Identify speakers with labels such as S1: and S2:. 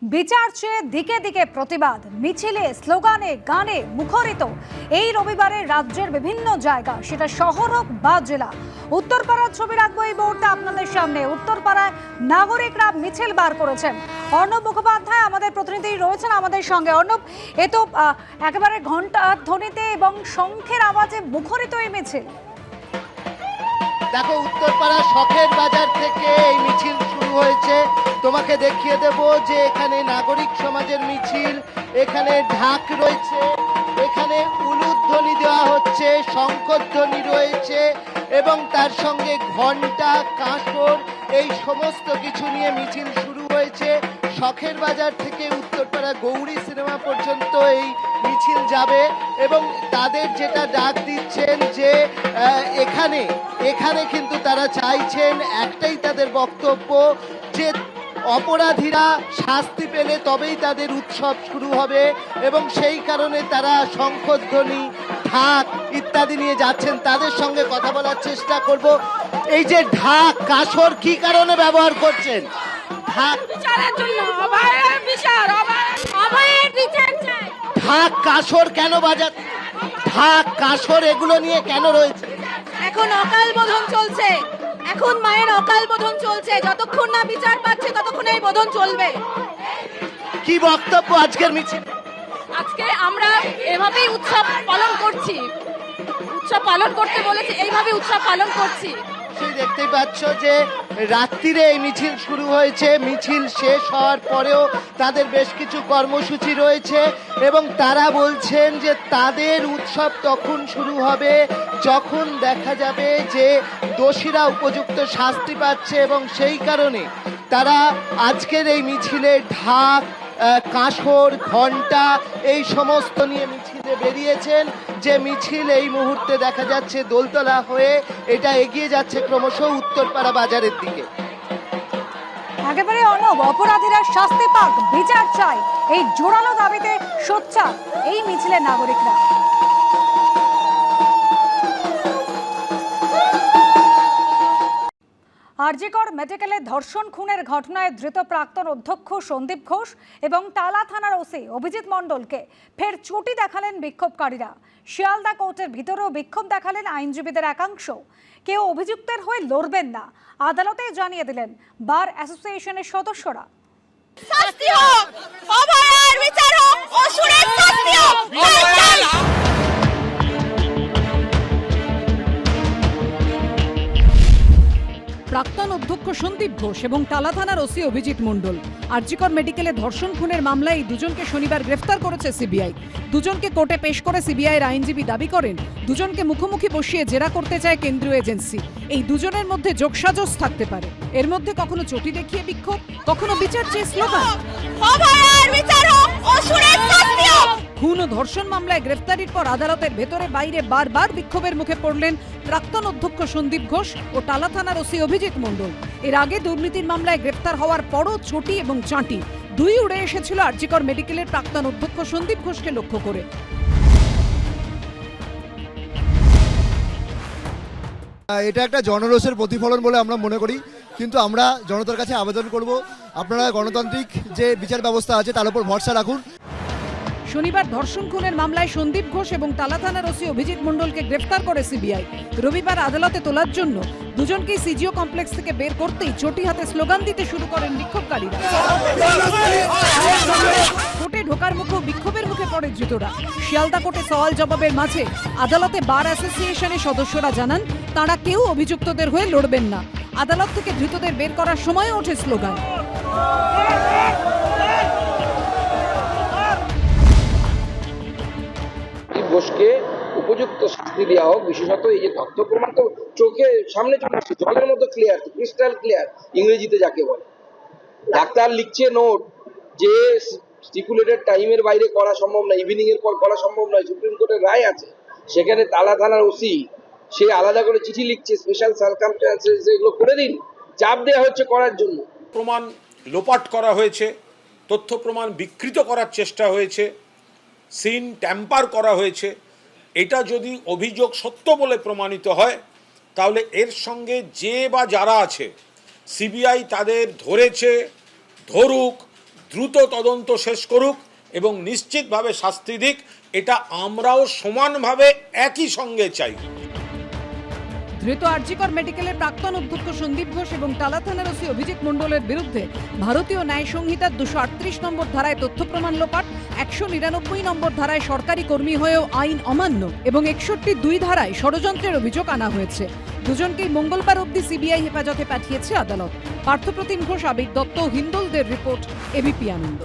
S1: বিচার চেয়ে দিকে দিকে প্রতিবাদ, মিছিলে, স্লোগানে, গানে মুখরিত এই রবিবারে রাজ্যের বিভিন্ন জায়গা, সেটা শহর হোক বা জেলা। উত্তরপাড়ার ছবি রাখবো এই মুহূর্তে আপনাদের সামনে। উত্তরপাড়ায় নাগরিকরা মিছিল বার করেছেন। অর্ণব মুখোপাধ্যায় আমাদের প্রতিনিধি রয়েছেন আমাদের সঙ্গে। অর্ণব, এ তো একেবারে ঘণ্টা ধ্বনিতে এবং শঙ্খের আওয়াজে মুখরিত এই মিছিল।
S2: দেখো, উত্তরপাড়া শখের বাজার থেকে এই মিছিল শুরু হয়েছে। তোমাকে দেখিয়ে দেব যে এখানে নাগরিক সমাজের মিছিল, এখানে ঢাক রয়েছে, এখানে উলুধ্বনি দেওয়া হচ্ছে, শঙ্খধ্বনি রয়েছে এবং তার সঙ্গে ঘণ্টা, কাঁসর এই সমস্ত কিছু নিয়ে মিছিল শুরু হয়েছে। শখের বাজার থেকে উত্তরপাড়া গৌরী সিনেমা পর্যন্ত এই মিছিল যাবে এবং তাদের যেটা ডাক দিচ্ছেন যে এখানে কিন্তু তারা চাইছেন, একটাই তাদের বক্তব্য যে অপরাধীরা শাস্তি পেলে তবেই তাদের উৎসব শুরু হবে এবং সেই কারণে তারা শঙ্খধ্বনি, ঢাক ইত্যাদি নিয়ে যাচ্ছেন। তাদের সঙ্গে কথা বলার চেষ্টা করব। এই যে ঢাক, কাঁসর কি কারণে ব্যবহার করছেন? ঢাক
S3: বিচারের জন্য, অভয়ের বিচার, অভয়ের বিচার চাই।
S2: ঢাক, কাঁসর কেন বাজা? ঢাক, কাঁসর এগুলো নিয়ে কেন রয়েছে?
S3: এখন অকাল বোধন চলছে, এখন মায়ের অকাল বোধন চলছে। যতক্ষণ না বিচার পাচ্ছে ততক্ষণ এই বোধন চলবে।
S2: কি বক্তব্য আজকের মিছিল?
S3: আজকে আমরা এভাবেই উৎসব পালন করছি, উৎসব পালন করতে বলেছে, এইভাবে উৎসব পালন করছি।
S2: সেই দেখতেই পাচ্ছ যে রাত্রিরে এই মিছিল শুরু হয়েছে। মিছিল শেষ হওয়ার পরেও তাদের বেশ কিছু কর্মসূচি রয়েছে এবং তারা বলছেন যে তাদের উৎসব তখন শুরু হবে যখন দেখা যাবে যে দোষীরা উপযুক্ত শাস্তি পাচ্ছে এবং সেই কারণে তারা আজকের এই মিছিলে ঢাক, কাঁসর, ঘণ্টা এই সমস্ত নিয়ে মিছিলে বেরিয়েছেন। যে মিছিল এই মুহূর্তে দেখা যাচ্ছে দোলতলা হয়ে এটা এগিয়ে যাচ্ছে ক্রমশ উত্তরপাড়া বাজারের দিকে।
S1: একেবারে অর্ণব, অপরাধীরা শাস্তি পাক, বিচার চাই, এই জোরালো দাবিতে সোচ্চার এই মিছিলের নাগরিকরা। আরজিকর মেডিকেলে ধর্ষণ খুনের ঘটনায় ধৃত প্রাক্তন অধ্যক্ষ সন্দীপ ঘোষ এবং টালা থানার ওসি অভিজিৎ মণ্ডলকে ফের চটি দেখালেন বিক্ষোভকারীরা। শিয়ালদা কোর্টের ভিতরেও বিক্ষোভ দেখালেন আইনজীবীদের একাংশ। কেউ অভিযুক্তের হয়ে লড়বেন না, আদালতে জানিয়ে দিলেন বার অ্যাসোসিয়েশনের সদস্যরা।
S3: শাস্তি হোক, অভয়ের বিচার হোক, অসুরের শাস্তি হোক।
S4: প্রাক্তন অধ্যক্ষ সন্দীপ ঘোষ এবং টালা থানার ওসি অভিজিৎ মণ্ডল আরজিকর মেডিকেলে ধর্ষণ খুনের মামলায় দুজনকে শনিবার গ্রেফতার করেছে সিবিআই। দুজনকে কোর্টে পেশ করে সিবিআইয়ের আইনজীবী দাবি করেন দুজনকে মুখোমুখি বসিয়ে জেরা করতে চায় কেন্দ্রীয় এজেন্সি। এই দুজনের মধ্যে যোগসাজশ থাকতে পারে। এর মধ্যে কখনো চটি দেখিয়ে বিক্ষোভ, কখনো বিচার চেয়ে স্লোগান। খুন ও ধর্ষণ মামলায় গ্রেফতারির পর আদালতের ভেতরে বাইরে বারবার বিক্ষোভের মুখে পড়লেন প্রাক্তন অধ্যক্ষ সন্দীপ ঘোষ ও টালা থানার ওসি অভিজিৎ মণ্ডল। এর আগে দুর্নীতির মামলায় গ্রেফতার হওয়ার পরও চটি এবং চাঁটি দুই উড়ে এসেছিল আরজিকর মেডিকেলের প্রাক্তন অধ্যক্ষ সন্দীপ ঘোষকে লক্ষ্য করে।
S5: এটা একটা জনরোষের প্রতিফলন বলে আমরা মনে করি, কিন্তু আমরা জনতার কাছে আবেদন করব, আপনারা গণতান্ত্রিক যে বিচার ব্যবস্থা আছে তার উপর ভরসা রাখুন।
S4: শনিবার ধর্ষণ খুনের মামলায় সন্দীপ ঘোষ এবং টালা থানার ওসি অভিজিৎ মণ্ডলকে গ্রেফতার করে সিবিআই। রবিবার আদালতে তোলার জন্য দুজনকেই সিজিও কমপ্লেক্স থেকে বের করতেই চটি হাতে স্লোগান দিতে শুরু করেন বিক্ষোভকারীরা। কোর্টে ঢোকার মুখেও বিক্ষোভের মুখে পড়ে ধৃতরা। শিয়ালদা কোর্টে সওয়াল জবাবের মাঝে আদালতে বার অ্যাসোসিয়েশনের সদস্যরা জানান তাঁরা কেউ অভিযুক্তদের হয়ে লড়বেন না। আদালত থেকে ধৃতদের বের করার সময়ও ওঠে স্লোগান।
S6: ঘোষকে উপযুক্ত শাস্তি দেওয়া হোক, বিশেষত এই যে তথ্য প্রমাণ তো চোখে সামনে চলে আসছে, জলের মতো ক্লিয়ার, ক্রিস্টাল ক্লিয়ার ইংরেজিতে যাকে বলে। ডাক্তার লিখছে নোট যে স্টিপুলেটেড টাইমের বাইরে করা সম্ভব নয়, ইভিনিং এর পর করা সম্ভব নয়, সুপ্রিম কোর্টের রায় আছে। সেখানে টালা থানার ওসি সে আলাদা করে চিঠি লিখছে, স্পেশাল সার্কামস্ট্যান্সেস এগুলো করে দিন, চাপ দেওয়া হচ্ছে করার জন্য।
S7: প্রমাণ লোপাট করা হয়েছে, তথ্য প্রমাণ বিকৃত করার চেষ্টা হয়েছে, সিন ট্যাম্পার করা হয়েছে। এটা যদি অভিযোগ সত্য বলে প্রমাণিত হয় তাহলে এর সঙ্গে যে বা যারা আছে সিবিআই তাদের ধরেছে, ধরুক, দ্রুত তদন্ত শেষ করুক এবং নিশ্চিতভাবে শাস্তি দিক, এটা আমরাও সমানভাবে একই সঙ্গে চাই।
S4: ধৃত আরজিকর মেডিকেলের প্রাক্তন অধ্যক্ষ সন্দীপ ঘোষ এবং টালা থানার ওসি অভিজিৎ মণ্ডলের বিরুদ্ধে ভারতীয় ন্যায় সংহিতার 238 নম্বর ধারায় তথ্য প্রমাণ লোপাট, 199 নম্বর ধারায় সরকারি কর্মী হয়েও আইন অমান্য এবং 61(2) ধারায় ষড়যন্ত্রের অভিযোগ আনা হয়েছে। দুজনকেই মঙ্গলবার অবধি সিবিআই হেফাজতে পাঠিয়েছে আদালত। পার্থপ্রতিম ঘোষ, আবির দত্ত, হিন্দলদের রিপোর্ট, এবিপি আনন্দ।